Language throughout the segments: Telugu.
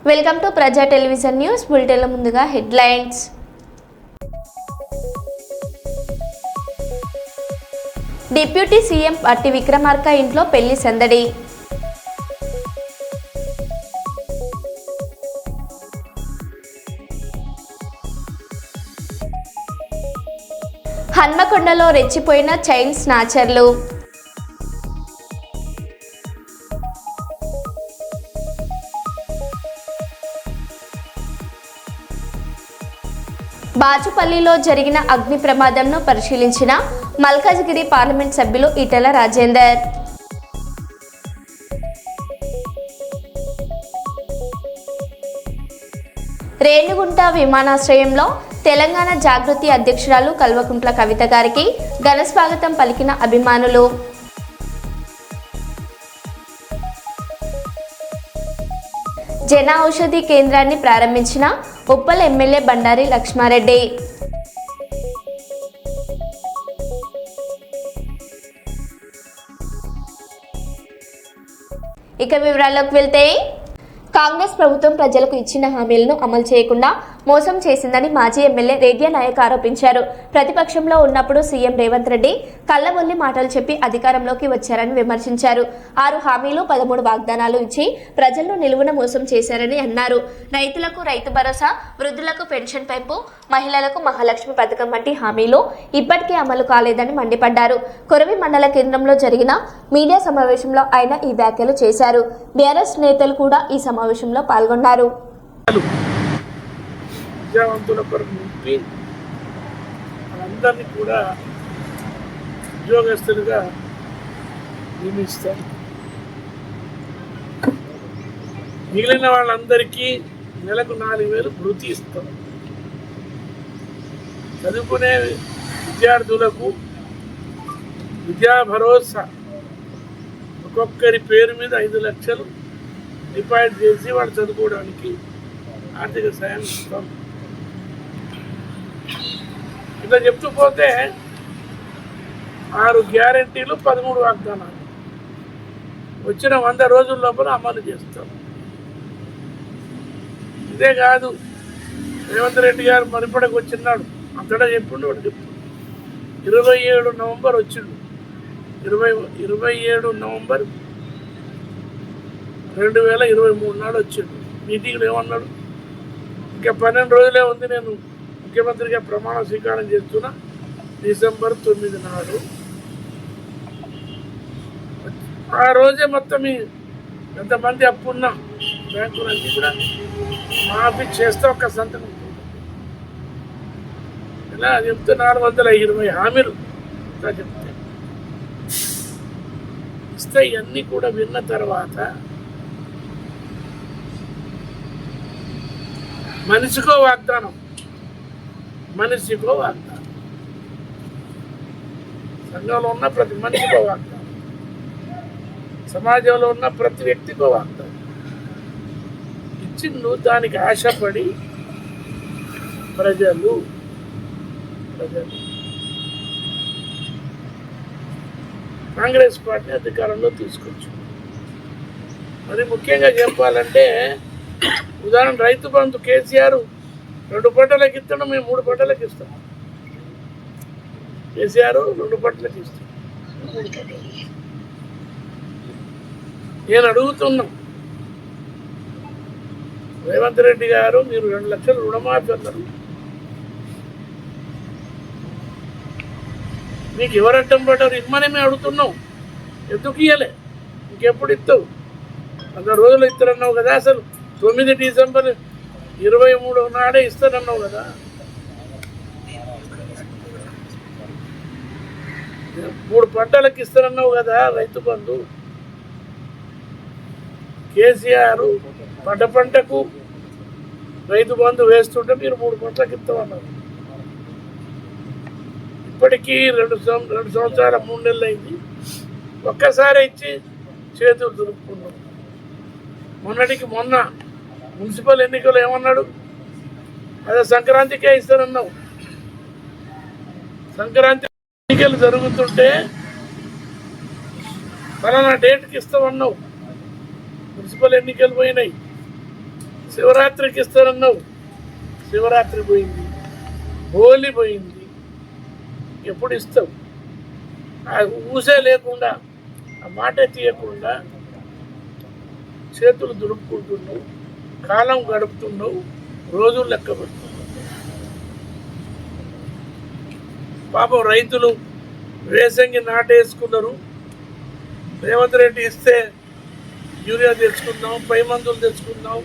వెల్కమ్ టు ప్రజా టెలివిజన్ న్యూస్ బులెటిన్ల ముందుగా హెడ్లైన్స్. డిప్యూటీ సీఎం పట్టి విక్రమార్క ఇంట్లో పెళ్లి సందడి. హన్మకొండలో రెచ్చిపోయిన చైన్ స్నాచర్లు. బాచుపల్లిలో జరిగిన అగ్ని ప్రమాదంను పరిశీలించిన మల్కాజ్గిరి పార్లమెంట్ సభ్యులు ఈటెల రాజేందర్. రేణిగుంట విమానాశ్రయంలో తెలంగాణ జాగృతి అధ్యక్షురాలు కల్వకుంట్ల కవిత గారికి ఘన స్వాగతం పలికిన అభిమానులు. జన ఔషధి కేంద్రాన్ని ప్రారంభించిన ఉప్పల్ ఎమ్మెల్యే బండారి లక్ష్మారెడ్డి. ఇక వివరాల్లోకి వెళ్తే, కాంగ్రెస్ ప్రభుత్వం ప్రజలకు ఇచ్చిన హామీలను అమలు చేయకుండా మోసం చేసిందని మాజీ ఎమ్మెల్యే రేద్యా నాయక్ ఆరోపించారు. ప్రతిపక్షంలో ఉన్నప్పుడు సీఎం రేవంత్ రెడ్డి కళ్ళబొల్లి మాటలు చెప్పి అధికారంలోకి వచ్చారని విమర్శించారు. 6 హామీలు 13 వాగ్దానాలు ఇచ్చి ప్రజలను నిలువున మోసం చేశారని అన్నారు. రైతులకు రైతు భరోసా, వృద్ధులకు పెన్షన్ పెంపు, మహిళలకు మహాలక్ష్మి పథకం వంటి హామీలు ఇప్పటికే అమలు కాలేదని మండిపడ్డారు. కొరవి మండల కేంద్రంలో జరిగిన మీడియా సమావేశంలో ఆయన ఈ వ్యాఖ్యలు చేశారు. బీఆర్ఎస్ నేతలు కూడా ఈ సమావేశంలో పాల్గొన్నారు. విద్యావంతుల కొరకు నింపి అందరినీ కూడా ఉద్యోగస్తులుగా నియమిస్తారు. మిగిలిన వాళ్ళందరికీ నెలకు 4,000 భృతి ఇస్తాం. చదువుకునే విద్యార్థులకు విద్యా భరోసా ఒక్కొక్కరి పేరు మీద 5 లక్షలు డిపాజిట్ చేసి వాళ్ళు చదువుకోవడానికి ఆర్థిక సాయం ఇస్తాం. ఇట్లా చెప్తూ పోతే 6 గ్యారంటీలు 13 వాగ్దానాలు వచ్చిన 100 రోజుల లోపల అమలు చేస్తాం. ఇదే కాదు, రేవంత్ రెడ్డి గారు మరిపడకు వచ్చినాడు, అంతటా చెప్పిండు, వాడు చెప్తాడు. 27 నవంబర్ వచ్చిండు. 27 నవంబర్ 2023 నాడు వచ్చిండు. మీటింగ్లో ఏమన్నాడు, ఇంకా 12 రోజులే ఉంది, నేను ముఖ్యమంత్రిగా ప్రమాణ స్వీకారం చేస్తున్నా, డిసెంబర్ 9 నాడు. ఆ రోజే మొత్తం ఎంతమంది అప్పున్నా బ్యాంకులన్నీ కూడా మాఫీ చేస్తే ఒక్క సంతకం ఇలా చెప్తే 420 హామీలు చెప్తే ఇస్తే ఇవన్నీ కూడా విన్న తర్వాత మనిషికో వాగ్దానం, మనిషికో వాగ్దానం, సంఘంలో ఉన్న ప్రతి మనిషికో వాగ్దానం, సమాజంలో ఉన్న ప్రతి వ్యక్తికో వాగ్దానం ఇచ్చిండు. దానికి ఆశపడి ప్రజలు కాంగ్రెస్ పార్టీ అధికారంలో తీసుకొచ్చు. మరి ముఖ్యంగా చెప్పాలంటే, ఉదాహరణ రైతు బంధు కేసీఆర్ 2 పంటలకు ఇస్తాడు, మేము 3 పంటలకు ఇస్తాం. కేసీఆర్ 2 పంటలకు ఇస్తాం, 3 పంటలకు ఇస్తాం. నేను అడుగుతున్నాం, రేవంత్ రెడ్డి గారు మీరు 2 లక్షలు రుణమాఫీ అన్నారు, మీకు ఎవరట్టం పడ్డారు ఇమ్మని మేము అడుగుతున్నాం. ఎందుకు ఇయ్యలే? ఇంకెప్పుడు ఇస్తావు? 100 రోజులు ఇస్తారన్నావు కదా, అసలు 9 డిసెంబర్ 23 నాడే ఇస్తారన్నావు కదా. 3 పంటలకు ఇస్తారన్నావు కదా రైతు బంధు. కేసీఆర్ పంటకు రైతు బంధు వేస్తుంటే మీరు 3 పంటలకు ఇస్తామన్నారు. ఇప్పటికీ 2 సంవత్సరాల 3 నెలలు అయింది. ఒక్కసారి ఇచ్చి చేతులు దులుపుకున్నాం. మొన్నటికి మొన్న మున్సిపల్ ఎన్నికలు ఏమన్నాడు, అదే సంక్రాంతికే ఇస్తానన్నావు. సంక్రాంతి ఎన్నికలు జరుగుతుంటే ఫలానా డేట్కి ఇస్తామన్నావు. మున్సిపల్ ఎన్నికలు పోయినాయి, శివరాత్రికి ఇస్తారన్నావు, శివరాత్రి పోయింది, హోలీ పోయింది, ఎప్పుడు ఇస్తావు? ఆ ఊసే లేకుండా, ఆ మాట తీయకుండా చేతులు దులుపుకుంటున్నావు, కాలం గడుపుతున్నావు, రోజులు లెక్క పెడుతున్నావు. పాపం రైతులు వేసంగి నాటేసుకున్నారు. రేవంత్ రెడ్డి ఇస్తే యూరియా తెచ్చుకుందాం, పై మందులు తెచ్చుకుందాం,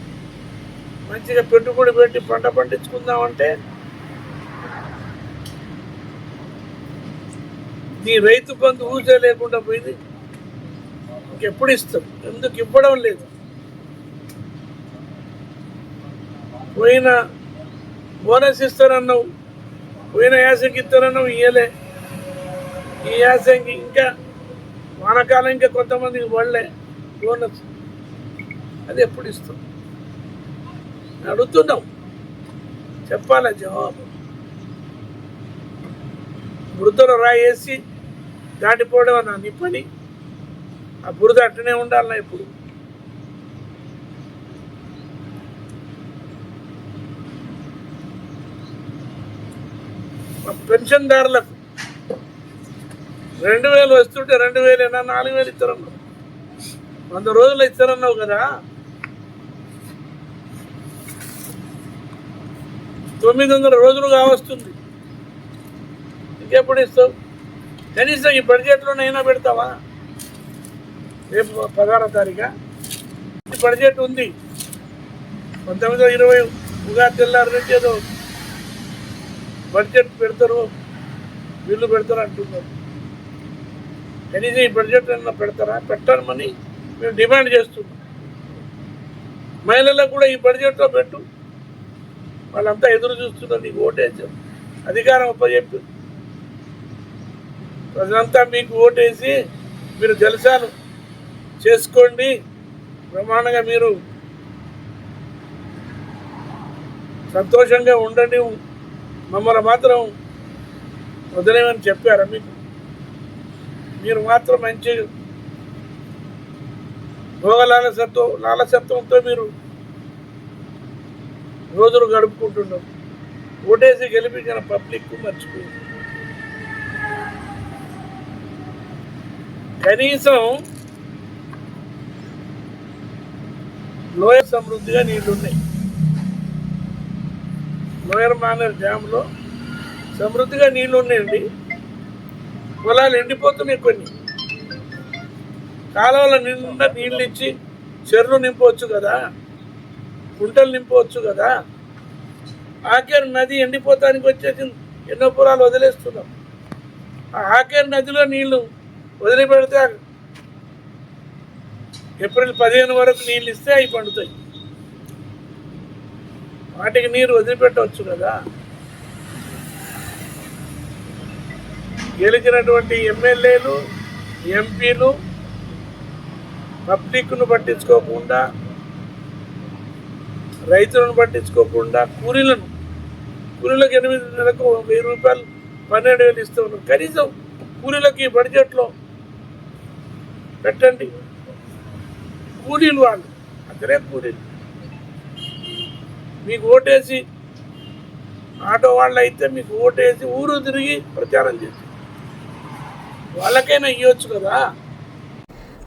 మంచిగా పెట్టుబడి పెట్టి పంట పండించుకుందాం అంటే నీ రైతు బంధు ఊసే లేకుండా పోయింది. ఇంకెప్పుడు ఇస్తాం? ఎందుకు ఇవ్వడం లేదు? పోయిన బోనస్ ఇస్తారన్నావు, పోయిన యాసంగి ఇస్తారన్నావు, ఇయ్యలే. ఈ యాసంగి ఇంకా వానకాలం ఇంకా కొంతమందికి పడలే బోనస్, అది ఎప్పుడు ఇస్తాం? అడుగుతున్నాం, చెప్పాలా జవాబు? బురదలో రాయేసి దాటిపోవడం అన్న నీ పని. ఆ బురద అట్టనే ఉండాలన్నా ఇప్పుడు. పెన్షన్దారులకు 2000 వస్తుంటే 2000 4000 ఇస్తారన్నావు. 100 రోజులు ఇస్తారన్నావు కదా. 900 రోజులు కావస్తుంది, ఇంకెప్పుడు ఇస్తావు? కనీసం ఈ బడ్జెట్లోనైనా పెడతావా? రేపు 16వ తారీఖు బడ్జెట్ ఉంది. 19-20 ఉగాది తెల్లారి నుంచి ఏదో బడ్జెట్ పెడతారు, బిల్లు పెడతారు అంటున్నారు. కనీసం ఈ బడ్జెట్ అయినా పెడతారా? పెట్టామని మేము డిమాండ్ చేస్తున్నాం. మహిళలకు కూడా ఈ బడ్జెట్లో పెట్టు, వాళ్ళంతా ఎదురు చూస్తున్నారు నీకు ఓటేసి. అధికారం అప్పచెప్పి ప్రజలంతా మీకు ఓటేసి మీరు జలసాలు చేసుకోండి, బ్రహ్మాండంగా మీరు సంతోషంగా ఉండండి, మమ్మల్ని మాత్రం వదిలేమని చెప్పారా మీకు? మీరు మాత్రం మంచి లాలసత్వంతో మీరు రోజులు గడుపుకుంటున్నారు. ఓటేసి గెలిపించిన పబ్లిక్ మర్చిపోయింది. కనీసం లోయర్ సమృద్ధిగా నీళ్లున్నాయి. లోయర్ మానేర్ డ్యాంలో సమృద్ధిగా నీళ్లు ఉన్నాయండి. పొలాలు ఎండిపోతున్నాయి, కొన్ని కాలువల నిండా నీళ్ళు ఇచ్చి చెర్లు నింపవచ్చు కదా, కుంటలు నింపవచ్చు కదా. ఆకేరు నది ఎండిపోతానికి వచ్చేసింది, ఎన్నో పొలాలు వదిలేస్తున్నాం. ఆ ఆకేరు నదిలో నీళ్లు వదిలిపెడితే ఏప్రిల్ 15 వరకు నీళ్ళు ఇస్తే అవి పండుతాయి. వాటికి నీరు వదిలిపెట్టవచ్చు కదా. గెలిచినటువంటి ఎమ్మెల్యేలు, ఎంపీలు పబ్లిక్ను పట్టించుకోకుండా, రైతులను పట్టించుకోకుండా, కూలీలకు 8 నెలలకు 1000 రూపాయలు 12,000 ఇస్తూ ఉన్నారు. కనీసం కూలీలకు ఈ బడ్జెట్లో పెట్టండి. కూలీలు వాళ్ళు అక్కడే కూలీలు. మీకు ఓటేసి ఆటో వాళ్ళు అయితే మీకు ఓటేసి ఊరు తిరిగి ప్రచారం చేసి వాళ్ళకైనా ఇవ్వచ్చు కదా.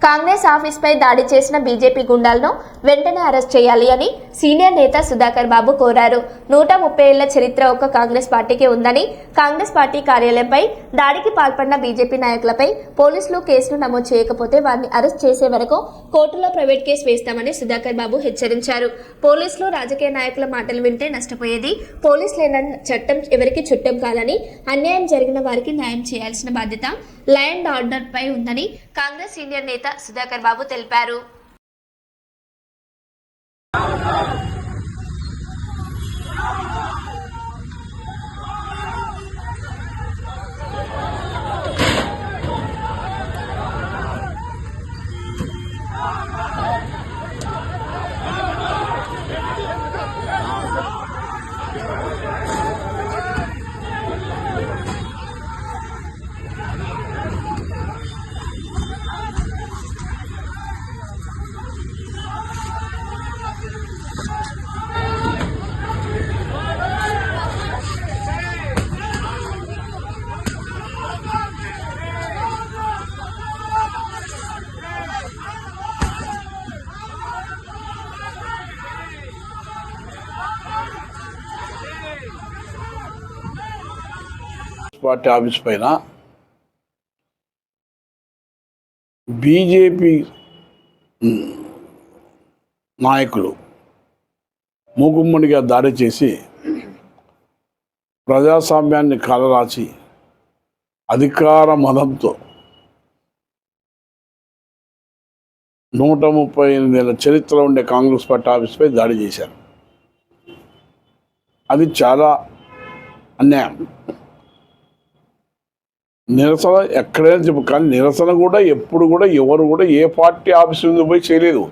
కాంగ్రెస్ ఆఫీస్పై దాడి చేసిన బీజేపీ గుండాలను వెంటనే అరెస్ట్ చేయాలి అని సీనియర్ నేత సుధాకర్ బాబు కోరారు. 130 ఏళ్ల చరిత్ర ఒక్క కాంగ్రెస్ పార్టీకి ఉందని, కాంగ్రెస్ పార్టీ కార్యాలయంపై దాడికి పాల్పడిన బీజేపీ నాయకులపై పోలీసులు కేసులు నమోదు చేయకపోతే వారిని అరెస్ట్ చేసే వరకు కోర్టులో ప్రైవేట్ కేసు వేస్తామని సుధాకర్ బాబు హెచ్చరించారు. పోలీసులు రాజకీయ నాయకుల మాటలు వింటే నష్టపోయేది పోలీసులేనన్న చట్టం ఎవరికి చుట్టం కాదని, అన్యాయం జరిగిన వారికి న్యాయం చేయాల్సిన బాధ్యత లా అండ్ ఆర్డర్ పై ఉందని కాంగ్రెస్ సీనియర్ నేత సుధాకర్ బాబు తెలిపారు. పార్టీ ఆఫీస్ పైన బీజేపీ నాయకులు మూకుమ్మడిగా దాడి చేసి ప్రజాస్వామ్యాన్ని కాలరాచి అధికార మదంతో 138 ఏళ్ల చరిత్ర ఉండే కాంగ్రెస్ పార్టీ ఆఫీస్పై దాడి చేశారు. అది చాలా అన్యాయం. నిరసన ఎక్కడైనా చెప్పు, కానీ నిరసన కూడా ఎప్పుడు కూడా ఎవరు కూడా ఏ పార్టీ ఆఫీస్ ముందు పోయి చేయలేదు.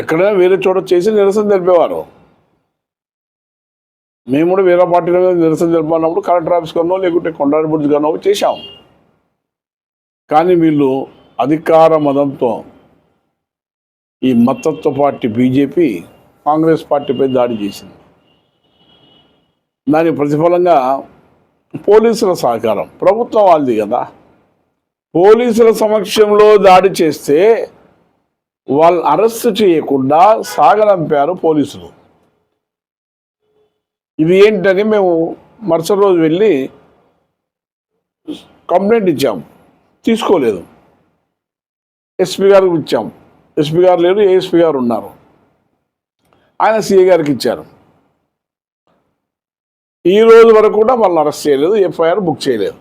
ఎక్కడైనా వేరే చోట చేసి నిరసన తెలిపేవారు. మేము కూడా వేరే పార్టీల మీద నిరసన తెలిపాలన్నప్పుడు కలెక్టర్ ఆఫీస్ కన్నా లేకుంటే కొండారెడ్డి బుర్జ్ కన్నా చేశాం. కానీ వీళ్ళు అధికార మదంతో ఈ మతత్వ పార్టీ బీజేపీ కాంగ్రెస్ పార్టీపై దాడి చేసింది. దాని ప్రతిఫలంగా పోలీసుల సహకారం, ప్రభుత్వం వాళ్ళది కదా, పోలీసుల సమక్షంలో దాడి చేస్తే వాళ్ళు అరెస్ట్ చేయకుండా సాగనంపారు పోలీసులు. ఇది ఏంటని మేము మరుసటి రోజు వెళ్ళి కంప్లైంట్ ఇచ్చాం, తీసుకోలేదు. ఎస్పీ గారికి ఇచ్చాం, ఎస్పీ గారు లేరు, ఏఎస్పీ గారు ఉన్నారు, ఆయన సిఐ గారికి ఇచ్చారు. ఈ రోజు వరకు కూడా వాళ్ళని అరెస్ట్ చేయలేదు, ఎఫ్ఐఆర్ బుక్ చేయలేదు.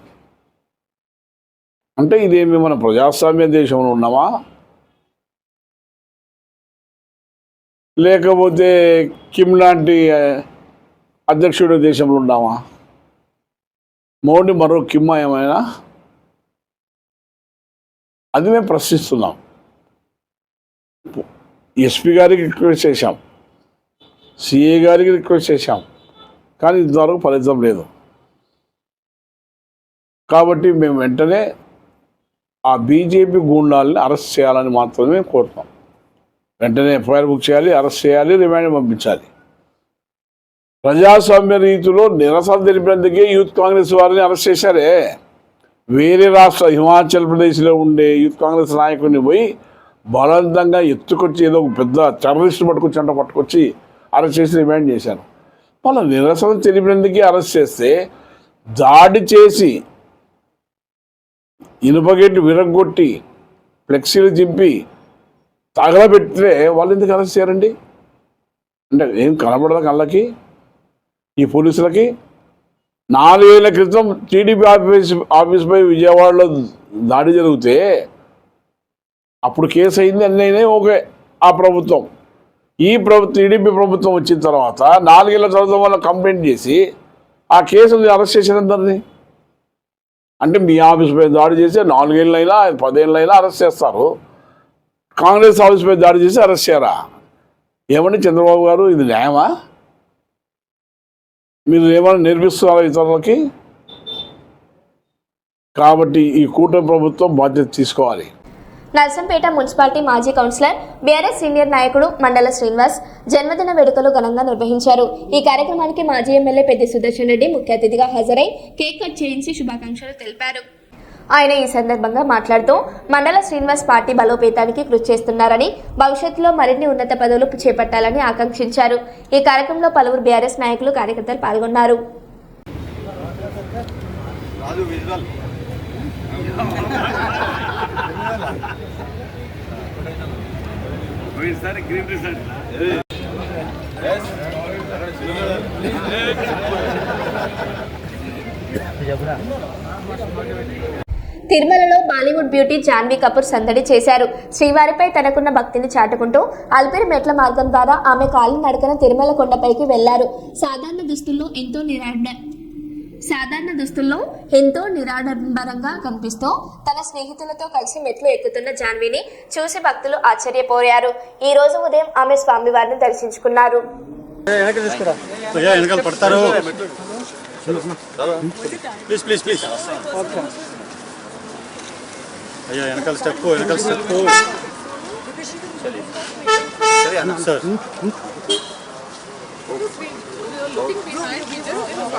అంటే ఇదేమి మన ప్రజాస్వామ్య దేశంలో ఉన్నామా, లేకపోతే కిమ్ లాంటి అధ్యక్షుడి దేశంలో ఉన్నామా? మోడీ మరో కిమ్ ఏమైనా? అది మేము ప్రశ్నిస్తున్నాం. ఎస్పీ గారికి రిక్వెస్ట్ చేశాం, సిఏ గారికి రిక్వెస్ట్ చేశాం, కానీ ఇంతవరకు ఫలితం లేదు. కాబట్టి మేము వెంటనే ఆ బీజేపీ గూండాలని అరెస్ట్ చేయాలని మాత్రమే కోరుతాం. వెంటనే ఎఫ్ఐఆర్ బుక్ చేయాలి, అరెస్ట్ చేయాలి, రిమాండ్ పంపించాలి. ప్రజాస్వామ్య రీతిలో నిరసన తెలిపినందుకే యూత్ కాంగ్రెస్ వారిని అరెస్ట్ చేశారే. వేరే రాష్ట్ర హిమాచల్ ప్రదేశ్లో ఉండే యూత్ కాంగ్రెస్ నాయకుడిని పోయి బలవంతంగా ఎత్తుకొచ్చి ఏదో ఒక పెద్ద టెర్రరిస్ట్ పట్టుకొచ్చి అరెస్ట్ చేసి రిమాండ్ చేశారు. వాళ్ళ నిరసన తెలిపినందుకే అరెస్ట్ చేస్తే, దాడి చేసి ఇనుపగేటు విరగొట్టి ఫ్లెక్సీలు చింపి తగలబెడితే వాళ్ళు ఎందుకు అరెస్ట్ చేయారండి? అంటే ఏం కనబడదా కళ్ళకి ఈ పోలీసులకి? 4 ఏళ్ల క్రితం టీడీపీ ఆఫీస్పై విజయవాడలో దాడి జరిగితే అప్పుడు కేసు అయింది, అన్నీ అయినాయి, ఓకే. ఆ ప్రభుత్వం, ఈ టీడీపీ ప్రభుత్వం వచ్చిన తర్వాత 4 ఏళ్ల తర్వాత వాళ్ళు కంప్లైంట్ చేసి ఆ కేసుని అరెస్ట్ చేసినందరినీ. అంటే మీ ఆఫీస్పై దాడి చేసి 4 ఏళ్ళైనా 10 ఏళ్ళైనా అరెస్ట్ చేస్తారు, కాంగ్రెస్ ఆఫీస్పై దాడి చేసి అరెస్ట్ చేయరా? ఏమండి చంద్రబాబు గారు, ఇది న్యాయమా? మీరు ఏమైనా నేర్పిస్తున్నారా ఇతరులకి? కాబట్టి ఈ కూటమి ప్రభుత్వం బాధ్యత తీసుకోవాలి. నర్సంపేట మున్సిపాలిటీ మాజీ కౌన్సిలర్ బీఆర్ఎస్ సీనియర్ నాయకుడు మండల శ్రీనివాస్ జన్మదిన వేడుకలు ఘనంగా నిర్వహించారు. ఈ కార్యక్రమానికి మాజీ ఎమ్మెల్యే పెద్ది సుదర్శన్ రెడ్డి ముఖ్య అతిథిగా హాజరై కేక్ కట్ చేయించి శుభాకాంక్షలు తెలిపారు. ఆయన ఈ సందర్భంగా మాట్లాడుతూ మండల శ్రీనివాస్ పార్టీ బలోపేతానికి కృషి చేస్తున్నారని, భవిష్యత్తులో మరిన్ని ఉన్నత పదవులు చేపట్టాలని ఆకాంక్షించారు. ఈ కార్యక్రమంలో పలువురు బీఆర్ఎస్ నాయకులు, కార్యకర్తలు పాల్గొన్నారు. తిరుమలలో బాలీవుడ్ బ్యూటీ జాన్వీ కపూర్ సందడి చేశారు. శ్రీవారిపై తనకున్న భక్తిని చాటుకుంటూ అల్పిరి మెట్ల మార్గం ద్వారా ఆమె కాలినడకన తిరుమల కొండపైకి వెళ్లారు. సాధారణ దుస్తుల్లో ఎంతో నిరాడంబరంగా కనిపిస్తూ తన స్నేహితులతో కలిసి మెట్లు ఎక్కుతున్న జాన్వీని చూసి భక్తులు ఆశ్చర్యపోయారు. ఈ రోజు ఉదయం ఆమె స్వామివారిని దర్శించుకున్నారు. అయ్యా వెనకాల step sir.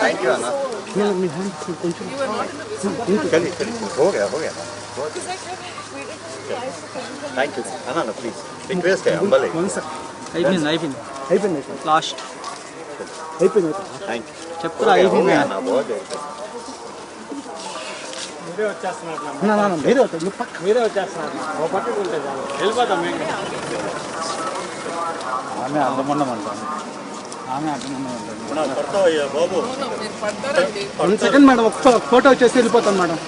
Thank you, Anna. हो गया. Thank you, Anna. Please request है, humble है. అయిపోయింది లాస్ట్. అయిపోయింది థ్యాంక్ యూ చెప్తా అయిపోయింది నా బాగా మీరే వచ్చేస్తున్నారు మీరే వచ్చేస్తున్నారు ఓ పక్కకు ఉంటే చాలు వెళ్ళిపోతాం మేము ఆమె అడ్డమన్నమంటాను ఆమె అడ్డమన్నమంటాను పడతావయ్యా బాబు 1 సెకండ్ మేడం ఒక ఫోటో వచ్చేసి వెళ్ళిపోతాను మేడం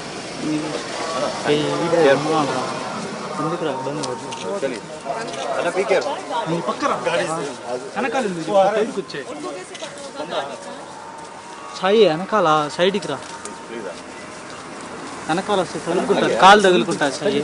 అలా పీకారు వెనకాల వచ్చే సాయి వెనకాల సైడ్కి రా వెనకాల వస్తే తగులుకుంటారు కాలు తగులుకుంటారు సాయి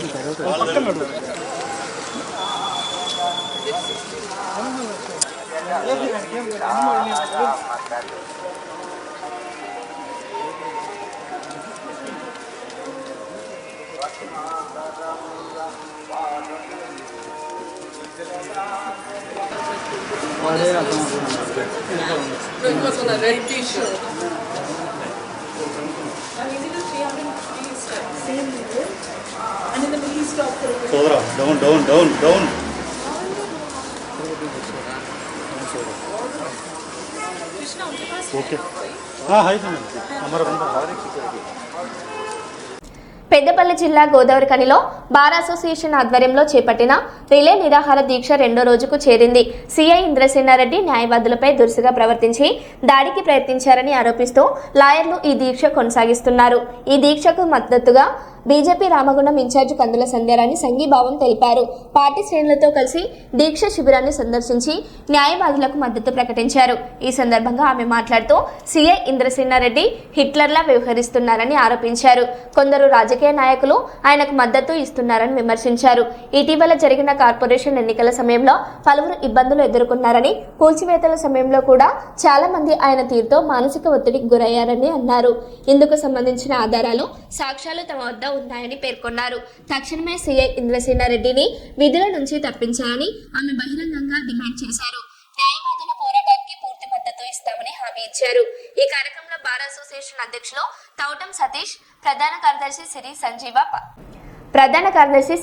సోదరా down down down down okay hi అమర పెద్దపల్లి జిల్లా గోదావరిఖనిలో బార్ అసోసియేషన్ ఆధ్వర్యంలో చేపట్టిన రిలే నిరాహార దీక్ష 2వ రోజుకు చేరింది. సిఐ ఇంద్రసేనారెడ్డి న్యాయవాదులపై దురుసుగా ప్రవర్తించి దాడికి ప్రయత్నించారని ఆరోపిస్తూ లాయర్లు ఈ దీక్ష కొనసాగిస్తున్నారు. ఈ దీక్షకు మద్దతుగా బీజేపీ రామగుండం ఇన్ఛార్జి కందుల సంధ్యారాణి సంఘీభావం తెలిపారు. పార్టీ శ్రేణులతో కలిసి దీక్ష శిబిరాన్ని సందర్శించి న్యాయవాదులకు మద్దతు ప్రకటించారు. ఈ సందర్భంగా ఆమె మాట్లాడుతూ సిఐ ఇంద్రసేనారెడ్డి హిట్లర్లా వ్యవహరిస్తున్నారని ఆరోపించారు. కొందరు రాజకీయ నాయకులు ఆయనకు మద్దతు ఇస్తున్నారని విమర్శించారు. ఇటీవల జరిగిన కార్పొరేషన్ ఎన్నికల సమయంలో పలువురు ఇబ్బందులు ఎదుర్కొన్నారని, కూల్చివేతల సమయంలో కూడా చాలా మంది ఆయన తీరుతో మానసిక ఒత్తిడికి గురయ్యారని అన్నారు. ఇందుకు సంబంధించిన ఆధారాలు, సాక్ష్యాలు తమ వద్ద ఉన్నాయని పేర్కొన్నారు. తక్షణమే సిఐ ఇంద్రసేనారెడ్డిని విధుల నుంచి తప్పించాలని ఆమె బహిరంగంగా డిమాండ్ చేశారు. న్యాయవాదుల పోరాటానికి పూర్తి మద్దతు ఇస్తామని హామీ ఇచ్చారు. ఈ కార్యక్రమంలో బార్ అసోసియేషన్ అధ్యక్షులు తౌటం సతీష్, ప్రధాన కార్యదర్శి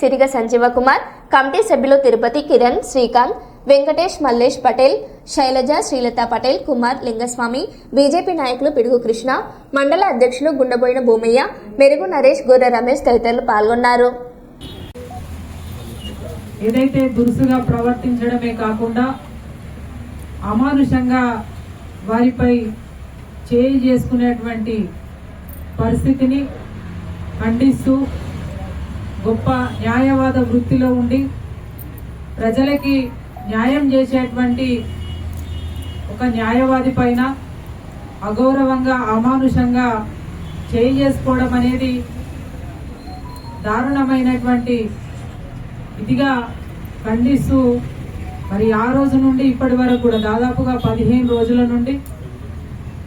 సిరిగ సంజీవ కుమార్, కమిటీ సభ్యులు తిరుపతి కిరణ్, శ్రీకాంత్, వెంకటేష్, మల్లేష్ పటేల్, శైలజ, శ్రీలత పటేల్, కుమార్, లింగస్వామి, బీజేపీ నాయకులు పిడుగు కృష్ణ, మండల అధ్యక్షులు గుండబోయిన భూమయ్య, మెరుగు నరేష్, గొర్రె రమేష్ తదితరులు పాల్గొన్నారు. ఏదైతే దురుసుగా ప్రవర్తించడమే కాకుండా అమానుషంగా వారిపై చేయి చేసుకునేటువంటి పరిస్థితిని ఖండిస్తూ గొప్ప న్యాయవాద వృత్తిలో ఉండి ప్రజలకి న్యాయం చేసేటువంటి ఒక న్యాయవాది పైన అగౌరవంగా అమానుషంగా చేయి చేసుకోవడం అనేది దారుణమైనటువంటి ఇదిగా ఖండిస్తూ మరి ఆ రోజు నుండి ఇప్పటి వరకు కూడా దాదాపుగా 15 రోజుల నుండి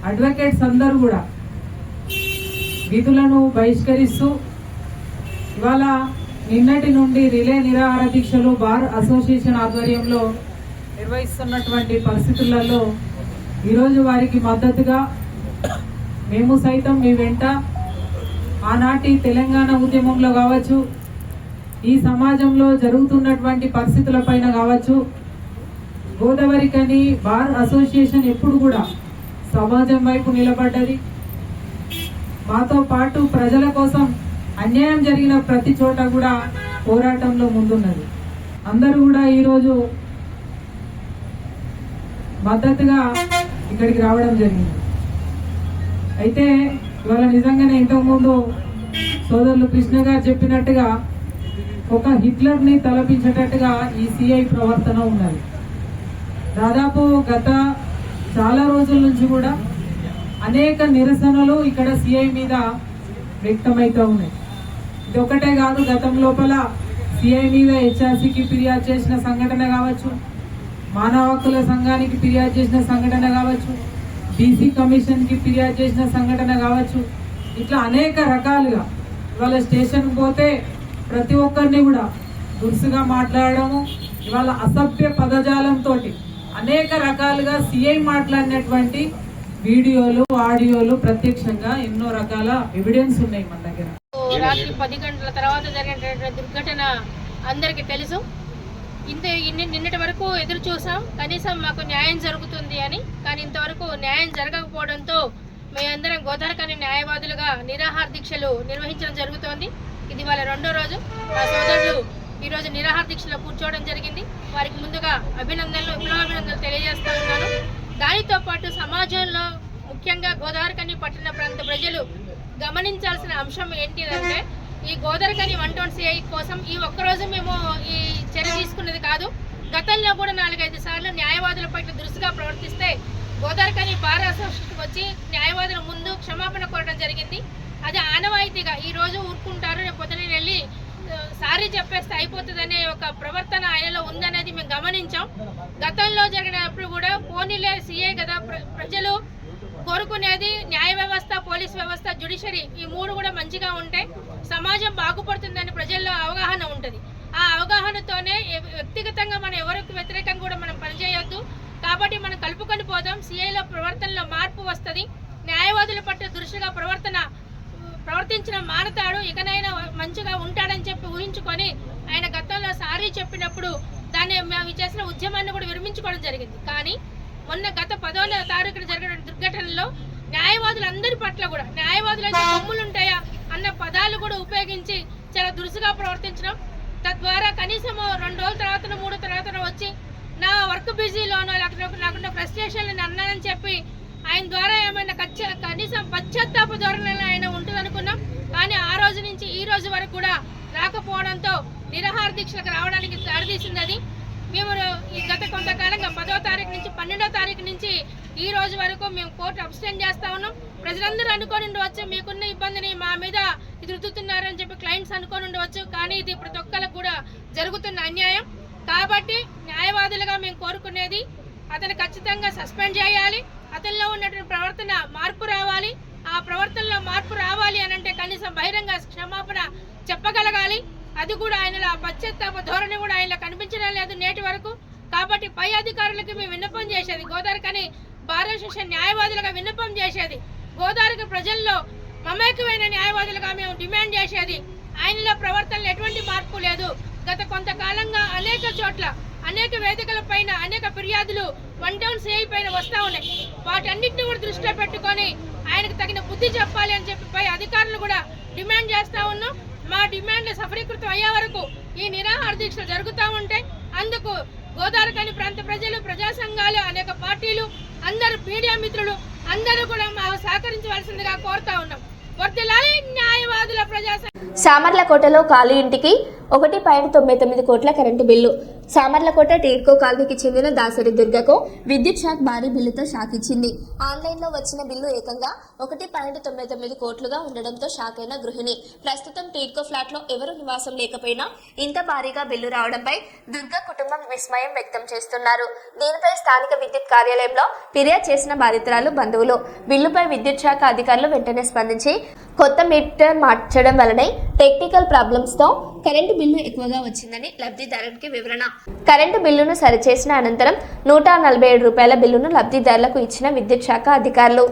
అడ్వకేట్స్ అందరూ కూడా విధులను బహిష్కరిస్తూ ఇవాళ నిన్నటి నుండి రిలే నిరాహార దీక్షలు బార్ అసోసియేషన్ ఆధ్వర్యంలో నిర్వహిస్తున్నటువంటి పరిస్థితులలో ఈరోజు వారికి మద్దతుగా మేము సైతం మీ వెంట ఆనాటి తెలంగాణ ఉద్యమంలో కావచ్చు, ఈ సమాజంలో జరుగుతున్నటువంటి పరిస్థితులపైన కావచ్చు, గోదావరిఖని బార్ అసోసియేషన్ ఎప్పుడు కూడా సమాజం వైపు నిలబడ్డది. మాతో పాటు ప్రజల కోసం అన్యాయం జరిగిన ప్రతి చోట కూడా పోరాటంలో ముందున్నది. అందరూ కూడా ఈరోజు మద్దతుగా ఇక్కడికి రావడం జరిగింది. అయితే ఇవాళ నిజంగానే ఇంతకుముందు సోదరులు కృష్ణ గారు చెప్పినట్టుగా ఒక హిట్లర్ని తలపించేటట్టుగా ఈ సిఐ ప్రవర్తన ఉన్నది. దాదాపు గత చాలా రోజుల నుంచి కూడా అనేక నిరసనలు ఇక్కడ సిఐ మీద వ్యక్తమవుతూ ఉన్నాయి. ఇది ఒకటే కాదు, గతం లోపల సిఐ మీద హెచ్ఆర్సీకి ఫిర్యాదు చేసిన సంఘటన కావచ్చు, మానవ హక్కుల సంఘానికి ఫిర్యాదు చేసిన సంఘటన కావచ్చు, బీసీ కమిషన్కి ఫిర్యాదు చేసిన సంఘటన కావచ్చు, ఇట్లా అనేక రకాలుగా ఇవాళ స్టేషన్కి పోతే ప్రతి ఒక్కరిని కూడా దురుసుగా మాట్లాడడము, ఇవాళ అసభ్య పదజాలంతో అనేక రకాలుగా సిఐ మాట్లాడినటువంటి వీడియోలు, ఆడియోలు ప్రత్యక్షంగా ఎన్నో రకాల ఎవిడెన్స్ ఉన్నాయి మన దగ్గర. రాత్రి 10 గంటల తర్వాత జరిగినటువంటి దుర్ఘటన అందరికీ తెలుసు. నిన్నటి వరకు ఎదురు చూసాం కనీసం మాకు న్యాయం జరుగుతుంది అని. కానీ ఇంతవరకు న్యాయం జరగకపోవడంతో మేమందరం గోదావరికని న్యాయవాదులుగా నిరాహార దీక్షలు నిర్వహించడం జరుగుతోంది. ఇది వాళ్ళ 2వ రోజు. మా సోదరులు ఈరోజు నిరాహార దీక్షలో కూర్చోవడం జరిగింది. వారికి ముందుగా విప్లవాభినందనలు తెలియజేస్తా ఉన్నాను. దానితో పాటు సమాజంలో ముఖ్యంగా గోదావరికని పట్టణ ప్రాంత ప్రజలు గమనించాల్సిన అంశం ఏంటిదంటే, ఈ గోదావరికని 1 CI కోసం ఈ ఒక్కరోజు మేము ఈ చర్య తీసుకున్నది కాదు. గతంలో కూడా 4-5 సార్లు న్యాయవాదుల పట్ల దురుసుగా ప్రవర్తిస్తే గోదావరికని బార్ అసోసియేషన్కి వచ్చి న్యాయవాదుల ముందు క్షమాపణ కోరడం జరిగింది. అది ఆనవాయితీగా ఈ రోజు ఊరుకుంటారు, రేపు పొద్దున వెళ్ళి సారీ చెప్పేస్తే అయిపోతుందనే ఒక ప్రవర్తన ఆయనలో ఉందనేది మేము గమనించాం. గతంలో జరిగినప్పుడు కూడా పోనీలే CI కదా, ప్రజలు కోరుకునేది న్యాయ వ్యవస్థ, పోలీస్ వ్యవస్థ, జ్యుడిషియరీ ఈ 3 కూడా మంచిగా ఉంటే సమాజం బాగుపడుతుందని ప్రజల్లో అవగాహన ఉంటుంది. ఆ అవగాహనతోనే వ్యక్తిగతంగా మనం ఎవరికి వ్యతిరేకంగా కూడా మనం పనిచేయొద్దు. కాబట్టి మనం కలుపుకొని పోదాం. CIలో ప్రవర్తనలో మార్పు వస్తుంది. న్యాయవాదుల పట్ల దురుసుగా ప్రవర్తించిన మానతాడు, ఇకనైనా మంచిగా ఉంటాడని చెప్పి ఊహించుకొని ఆయన గతంలో సారీ చెప్పినప్పుడు దాన్ని మేము చేసిన ఉద్యమాన్ని కూడా విరమించుకోవడం జరిగింది. కానీ మొన్న గత 10వ తారీఖున జరిగిన దుర్ఘటనలో న్యాయవాదులందరి పట్ల కూడా న్యాయవాదులైతే కొమ్ములు ఉంటాయా అన్న పదాలు కూడా ఉపయోగించి చాలా దురుసుగా ప్రవర్తించడం, తద్వారా కనీసం 2 రోజుల తర్వాత 3 తర్వాత వచ్చి నా వర్క్ బిజీలోనో లేకపోతే నాకున్న ఫ్రస్ట్రేషన్లు అన్నానని చెప్పి ఆయన ద్వారా ఏమైనా కనీసం పశ్చాత్తాప ధోరణిలో ఆయన ఉంటుందనుకున్నాం. కానీ ఆ రోజు నుంచి ఈ రోజు వరకు కూడా రాకపోవడంతో నిరాహార దీక్షలకు రావడానికి దారితీసింది. అది మేము ఈ గత కొంతకాలంగా 10వ తారీఖు నుంచి 12వ తారీఖు నుంచి ఈ రోజు వరకు మేము కోర్టు అబ్స్టెండ్ చేస్తా ఉన్నాం. ప్రజలందరూ అనుకొని ఉండవచ్చు మీకున్న ఇబ్బందిని మా మీద ఇది రుద్దుతున్నారని చెప్పి క్లయింట్స్ అనుకొని ఉండవచ్చు. కానీ ఇది ప్రతి ఒక్కరికి కూడా జరుగుతున్న అన్యాయం. కాబట్టి న్యాయవాదులుగా మేము కోరుకునేది అతను ఖచ్చితంగా సస్పెండ్ చేయాలి. అతనిలో ఉన్నటువంటి ప్రవర్తన మార్పు రావాలి. ఆ ప్రవర్తనలో మార్పు రావాలి అని అంటే కనీసం బహిరంగ క్షమాపణ చెప్పగలగాలి. అది కూడా ఆయనలో పశ్చాత్తాప ధోరణి కూడా ఆయనలో కనిపించడం లేదు నేటి వరకు. కాబట్టి పై అధికారులకి మేము విన్నపం చేసేది, గోదావరికని బార్ అసోసియేషన్ న్యాయవాదులుగా విన్నపం చేసేది, గోదావరికి ప్రజల్లో మమేకమైన న్యాయవాదులుగా మేము డిమాండ్ చేసేది, ఆయనలో ప్రవర్తనలో ఎటువంటి మార్పు లేదు. గత కొంతకాలంగా అనేక చోట్ల అనేక వేదికల పైన అనేక ఫిర్యాదులు 1 CI పైన వస్తూ ఉన్నాయి. వాటన్నిటిని కూడా దృష్టిలో పెట్టుకొని ఆయనకు తగిన బుద్ధి చెప్పాలి అని చెప్పి పై అధికారులు కూడా డిమాండ్ చేస్తూ ఉన్నాం. మా డిమాండ్లు సఫలీకృతం అయ్యే వరకు ఈ నిరాహార దీక్షలు జరుగుతూ ఉంటాయి. అందుకు గోదావరికని ప్రాంత ప్రజలు, ప్రజా సంఘాలు, అనేక పార్టీలు, అందరూ మీడియా మిత్రులు అందరూ కూడా మాకు సహకరించవలసిందిగా కోరుతా ఉన్నాం. వర్ధిల్లాలి న్యాయవాదుల ప్రజా సామర్లకోటలో ఖాళీ ఇంటికి 1.99 కోట్ల కరెంటు బిల్లు. సామర్లకోట టీడ్కో కాలనీకి చెందిన దాసరి దుర్గకు విద్యుత్ షాక్ భారీ బిల్లుతో షాక్ ఇచ్చింది. ఆన్లైన్లో వచ్చిన బిల్లు ఏకంగా 1.99 కోట్లుగా ఉండడంతో షాక్ అయిన గృహిణి ప్రస్తుతం టీడ్కో ఫ్లాట్లో ఎవరు నివాసం లేకపోయినా ఇంత భారీగా బిల్లు రావడంపై దుర్గ కుటుంబం విస్మయం వ్యక్తం చేస్తున్నారు. దీనిపై స్థానిక విద్యుత్ కార్యాలయంలో ఫిర్యాదు చేసిన బాధితురాలు బంధువులు. బిల్లుపై విద్యుత్ శాఖ అధికారులు వెంటనే స్పందించి కొత్త మీటర్ మార్చడం వలన టెక్నికల్ ప్రాబ్లమ్స్ తో కరెంటు బిల్లు ఎక్కువగా వచ్చిందని లబ్ధిదారునికి వివరణ. కరెంటు బిల్లును సరిచేసిన అనంతరం 147 రూపాయల బిల్లును లబ్ధిదారులకు ఇచ్చిన విద్యుత్ శాఖ అధికారులు.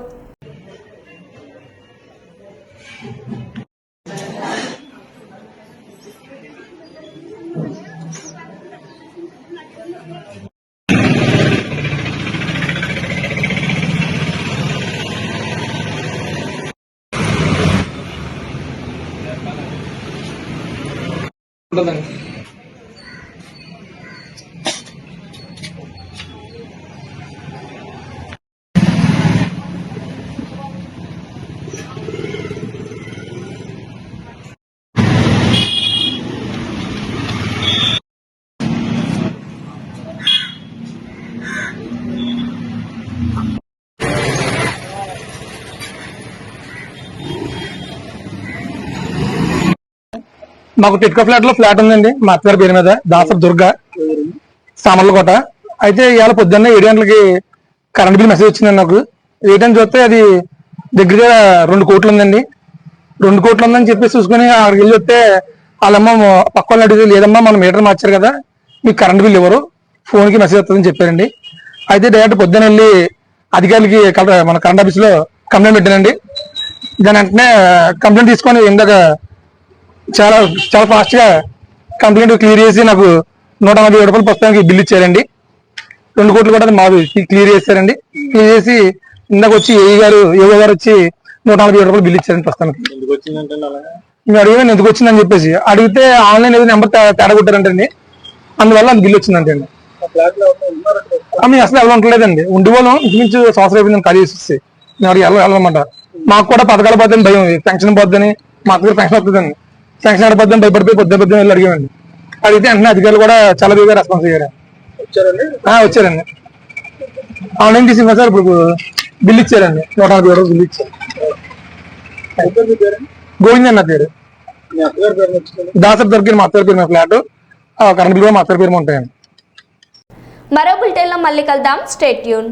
మాకు టిట్కో ఫ్లాట్ లో ఫ్లాట్ ఉందండి, మా అత్తగారి పేరు మీద, దాసరి దుర్గ, సామర్లకోట. అయితే ఇవాళ పొద్దున్న 7 గంటలకి కరెంట్ బిల్ మెసేజ్ వచ్చిందండి నాకు. ఏటని చూస్తే అది దగ్గరగా 2 కోట్లు ఉందండి. 2 కోట్లు ఉందని చెప్పి చూసుకుని అక్కడికి వెళ్ళి వస్తే వాళ్ళమ్మ పక్క వాళ్ళని అడిగితే, లేదమ్మా మనం మీటర్ మార్చారు కదా, మీకు కరెంట్ బిల్ ఇవ్వరు, ఫోన్కి మెసేజ్ వస్తుందని చెప్పారండి. అయితే డైరెక్ట్ పొద్దున్న వెళ్ళి అధికారులకి మన కరెంట్ ఆఫీస్ లో కంప్లైంట్ పెట్టానండి. దాని వెంటనే కంప్లైంట్ తీసుకొని ఇందాక చాలా ఫాస్ట్ గా కంప్లైంట్ క్లియర్ చేసి నాకు రూపాయలు ప్రస్తుతానికి బిల్లు ఇచ్చారండి. 2 కోట్లు కూడా మాది క్లియర్ చేశారండి. క్లియర్ చేసి ఇందాక వచ్చి ఏఓ గారు వచ్చి 147 రూపాయలు బిల్లు ఇచ్చారండి ప్రస్తుతానికి. ఎందుకు వచ్చిందంటే అలాగా మేము అడిగాను ఎందుకు వచ్చిందని చెప్పేసి, అడిగితే ఆన్లైన్ ఏదో నెంబర్ తేడా కొట్టారంటండి, అందువల్ల అది బిల్లు వచ్చిందంటే అండి. మేము అసలు ఎలా ఉండలేదండి, ఉండి వాళ్ళం ఇంచుమించు సంవత్సరం అయిపోయింది ఖాళీ చేసి మేము అడిగి వెళ్ళమంట. మాకు కూడా పథకాల పోద్దని భయం, పెన్షన్ పోద్దని, మా అత్తగారు పెన్షన్ వస్తుందండి, పెన్షన్ ఆడపోద్దని భయపడిపోయి పొద్దున వెళ్ళి అడిగామండి. అడిగితే వెంటనే అధికారులు కూడా చాలా బాగా రెస్పాన్స్ అయ్యారు. వచ్చారండి, ఆన్లైన్ తీసి సార్ ఇప్పుడు బిల్లు ఇచ్చారండి, 147 రూపాయలు బిల్లు ఇచ్చారు. గోవింద్ అన్న పేరు, దాసరి దొరికిన మా అత్తగారి పేరు, మా ఫ్లాట్ కరెంట్ బిల్ కూడా మా అత్తగారి పేరు ఉంటాయండి. మరో బులెటిన్లో మళ్ళీ కలుద్దాం. Stay tune.